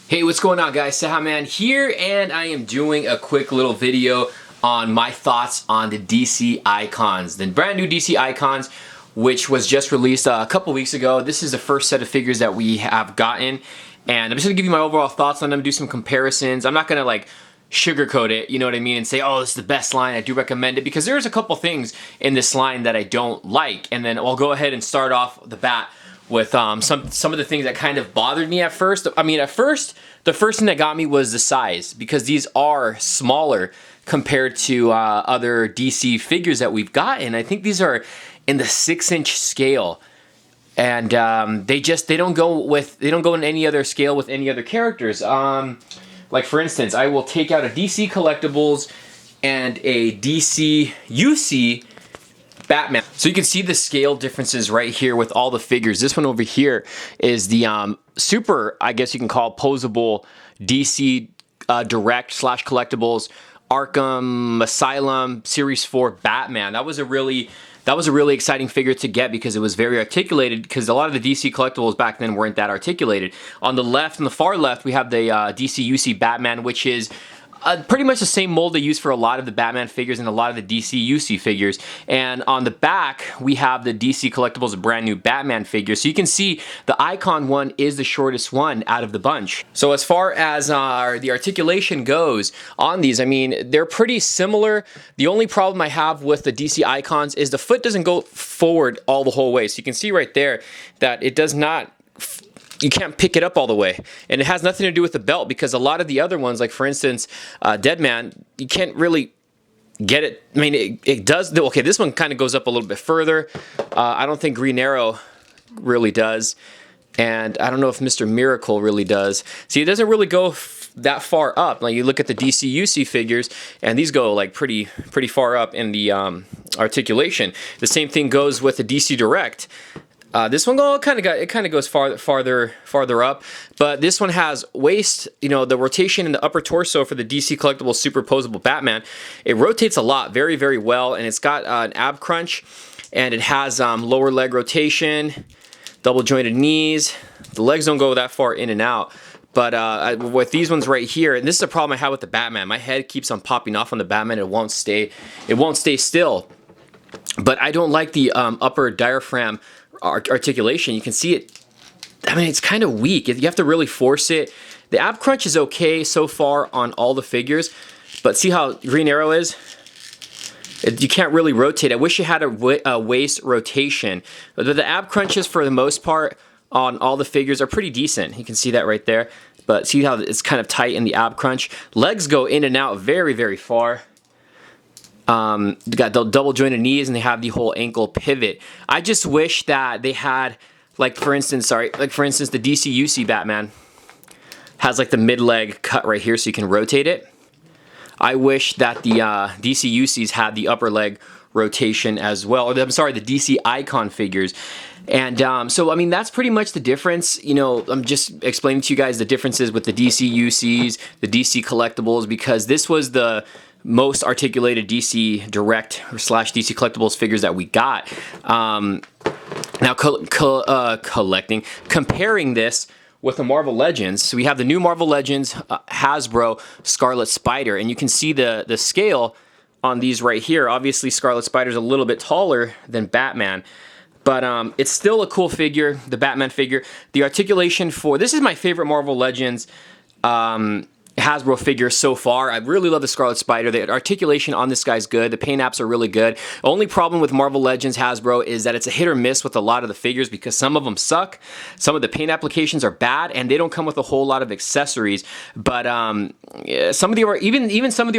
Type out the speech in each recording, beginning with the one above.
Hey, what's going on, guys? cejaman here, and I am doing a quick little video on my thoughts on the DC Icons, the brand new DC Icons, which was just released a couple weeks ago. This is the first set of figures that we have gotten, and I'm just gonna give you my overall thoughts on them, do some comparisons. I'm not gonna like sugarcoat it, you know what I mean, and say, oh, this is the best line, I do recommend it, because there's a couple things in this line that I don't like, and then I'll go ahead and start off the bat with some of the things that kind of bothered me at first. I mean, at first, the first thing that got me was the size, because these are smaller compared to other DC figures that we've gotten. I think these are in the 6-inch scale, and they don't go in any other scale with any other characters. Like for instance, I will take out a DC Collectibles and a DC UC Batman. So you can see the scale differences right here with all the figures. This one over here is the super, I guess you can call, posable DC Direct / Collectibles Arkham Asylum Series 4 Batman. That was a really exciting figure to get because it was very articulated, because a lot of the DC Collectibles back then weren't that articulated. On the far left, we have the DC UC Batman, which is pretty much the same mold they use for a lot of the Batman figures and a lot of the DC UC figures. And on the back, we have the DC Collectibles brand new Batman figure. So you can see the Icon one is the shortest one out of the bunch. So as far as the articulation goes on these, I mean, they're pretty similar. The only problem I have with the DC Icons is the foot doesn't go forward all the whole way. So you can see right there that it does not, you can't pick it up all the way, and it has nothing to do with the belt, because a lot of the other ones, like for instance Deadman, you can't really get it. I mean, it does. Okay, this one kind of goes up a little bit further. I don't think Green Arrow really does, and I don't know if Mr. Miracle really does. See, it doesn't really go that far up. Like you look at the DC UC figures, and these go like pretty far up in the articulation. The same thing goes with the DC Direct. This one kind of goes farther up, but this one has waist, you know, the rotation in the upper torso for the DC Collectibles Superposable Batman. It rotates a lot, very, very well, and it's got an ab crunch, and it has lower leg rotation, double jointed knees. The legs don't go that far in and out. But with these ones right here, and this is a problem I have with the Batman. My head keeps on popping off on the Batman. It won't stay still. But I don't like the upper diaphragm articulation. You can see it. I mean, it's kind of weak. You have to really force it. The ab crunch is okay so far on all the figures, but see how Green Arrow is? You can't really rotate. I wish you had a waist rotation. But the ab crunches, for the most part, on all the figures are pretty decent. You can see that right there. But see how it's kind of tight in the ab crunch. Legs go in and out very, very far. They got the double jointed knees, and they have the whole ankle pivot. I just wish that they had, like for instance, the DC UC Batman has like the mid leg cut right here, so you can rotate it. I wish that the DC UCs had the upper leg rotation as well. Or I'm sorry, the DC Icon figures. And so, I mean, that's pretty much the difference. You know, I'm just explaining to you guys the differences with the DC UCs, the DC Collectibles, because this was the most articulated DC Direct / DC Collectibles figures that we got. Now, comparing this with the Marvel Legends, so we have the new Marvel Legends Hasbro Scarlet Spider, and you can see the scale on these right here. Obviously, Scarlet Spider is a little bit taller than Batman, but it's still a cool figure, the Batman figure. The articulation for this is my favorite Marvel Legends Hasbro figure so far. I really love the Scarlet Spider. The articulation on this guy's good. The paint apps are really good. Only problem with Marvel Legends Hasbro is that it's a hit or miss with a lot of the figures, because some of them suck, some of the paint applications are bad, and they don't come with a whole lot of accessories. But some of the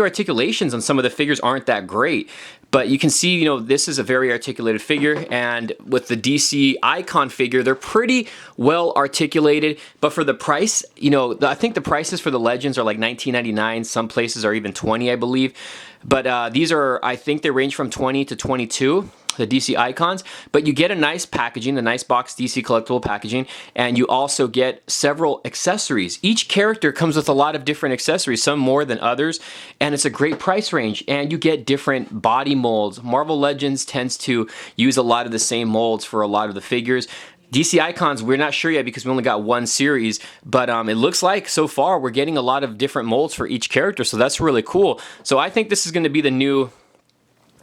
articulations on some of the figures aren't that great. But you can see, you know, this is a very articulated figure, and with the DC Icon figure, they're pretty well articulated. But for the price, you know, I think the prices for the Legends are like $19.99. Some places are even $20, I believe. But these are, I think they range from $20 to $22. The DC Icons, but you get a nice packaging, the nice box DC collectible packaging, and you also get several accessories. Each character comes with a lot of different accessories, some more than others, and it's a great price range, and you get different body molds. Marvel Legends tends to use a lot of the same molds for a lot of the figures. DC Icons, we're not sure yet because we only got one series, but it looks like so far we're getting a lot of different molds for each character, so that's really cool. So I think this is going to be the new,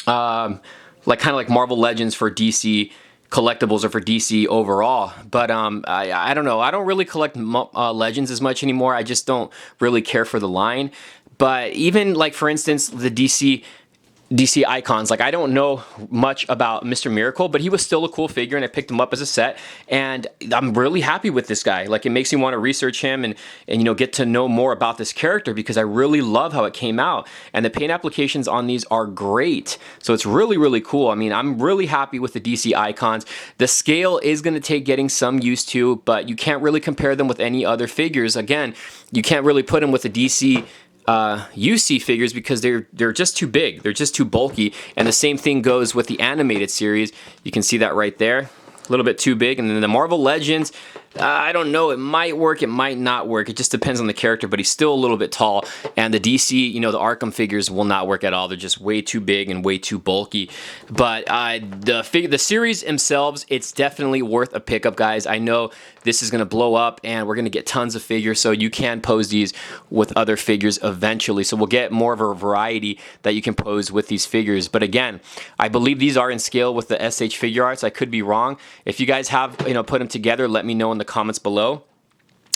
like kind of like Marvel Legends for DC Collectibles or for DC overall. But I don't know. I don't really collect Legends as much anymore. I just don't really care for the line. But even like for instance the DC Icons, like I don't know much about Mr. Miracle, but he was still a cool figure and I picked him up as a set and I'm really happy with this guy. Like it makes me want to research him and you know, get to know more about this character because I really love how it came out and the paint applications on these are great. So it's really, really cool. I mean, I'm really happy with the DC Icons. The scale is going to take getting some used to, but you can't really compare them with any other figures. Again, you can't really put them with the DC UC figures because they're just too big, they're just too bulky, and the same thing goes with the animated series. You can see that right there, a little bit too big. And then the Marvel Legends, I don't know, it might work, it might not work, it just depends on the character, but he's still a little bit tall. And the DC, you know, the Arkham figures will not work at all, they're just way too big and way too bulky. But the series themselves, it's definitely worth a pickup, guys. I know this is going to blow up and we're going to get tons of figures, so you can pose these with other figures eventually. So we'll get more of a variety that you can pose with these figures. But again, I believe these are in scale with the SH Figure Arts. I could be wrong. If you guys have, you know, put them together, let me know in the comments below.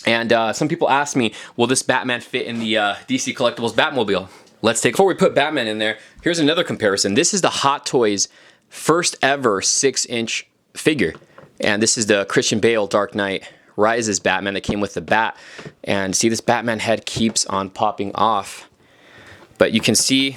And some people asked me, will this Batman fit in the DC Collectibles Batmobile? Let's take, before we put Batman in there, here's another comparison. This is the Hot Toys first ever 6-inch figure. And this is the Christian Bale Dark Knight Rises Batman that came with the bat. And see, this Batman head keeps on popping off. But you can see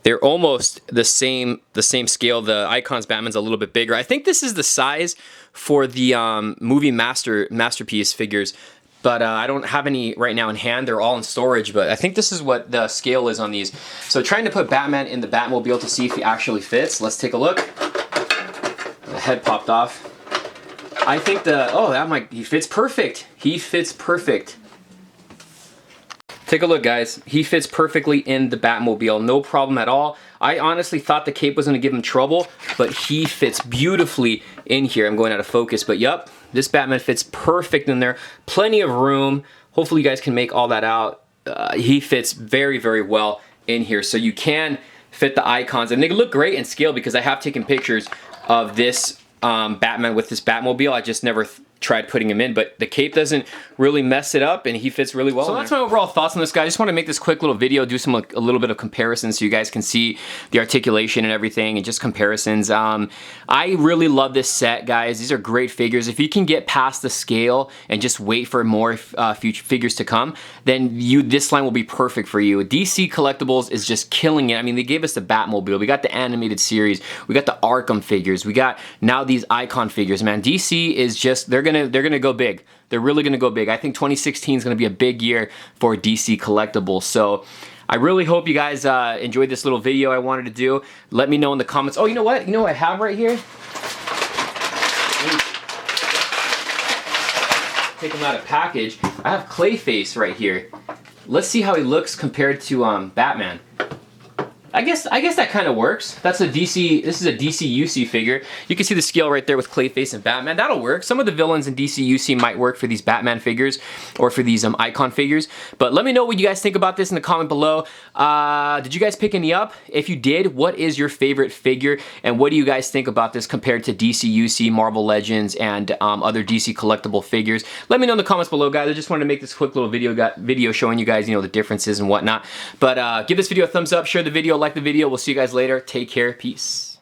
they're almost the same scale. The Icons Batman's a little bit bigger. I think this is the size for the movie Masterpiece figures. But I don't have any right now in hand. They're all in storage, but I think this is what the scale is on these. So trying to put Batman in the Batmobile to see if he actually fits. Let's take a look. The head popped off. I think he fits perfect. He fits perfect. Take a look, guys. He fits perfectly in the Batmobile, no problem at all. I honestly thought the cape was gonna give him trouble, but he fits beautifully in here. I'm going out of focus, but yep, this Batman fits perfect in there. Plenty of room. Hopefully you guys can make all that out. He fits very, very well in here. So you can fit the Icons, and they look great in scale because I have taken pictures of this Batman with this Batmobile. I just never tried putting him in, but the cape doesn't really mess it up and he fits really well. So that's my overall thoughts on this guy. I just want to make this quick little video, do some a little bit of comparisons so you guys can see the articulation and everything and just comparisons. I really love this set, guys. These are great figures. If you can get past the scale and just wait for more future figures to come, then this line will be perfect for you. DC Collectibles is just killing it. I mean, they gave us the Batmobile, we got the animated series, we got the Arkham figures, we got now these Icon figures. Man, DC is just, they're gonna go big. They're really gonna go big. I think 2016 is gonna be a big year for DC Collectibles. So I really hope you guys enjoyed this little video I wanted to do. Let me know in the comments. Oh, you know what? You know what I have right here? Take them out of package. I have Clayface right here. Let's see how he looks compared to Batman. I guess that kind of works. That's a DC. This is a DC UC figure. You can see the scale right there with Clayface and Batman. That'll work. Some of the villains in DC UC might work for these Batman figures or for these Icon figures. But let me know what you guys think about this in the comment below. Did you guys pick any up? If you did, what is your favorite figure? And what do you guys think about this compared to DC UC, Marvel Legends, and other DC collectible figures? Let me know in the comments below, guys. I just wanted to make this quick little video showing you guys, you know, the differences and whatnot. But give this video a thumbs up, share the video, like the video. We'll see you guys later. Take care. Peace.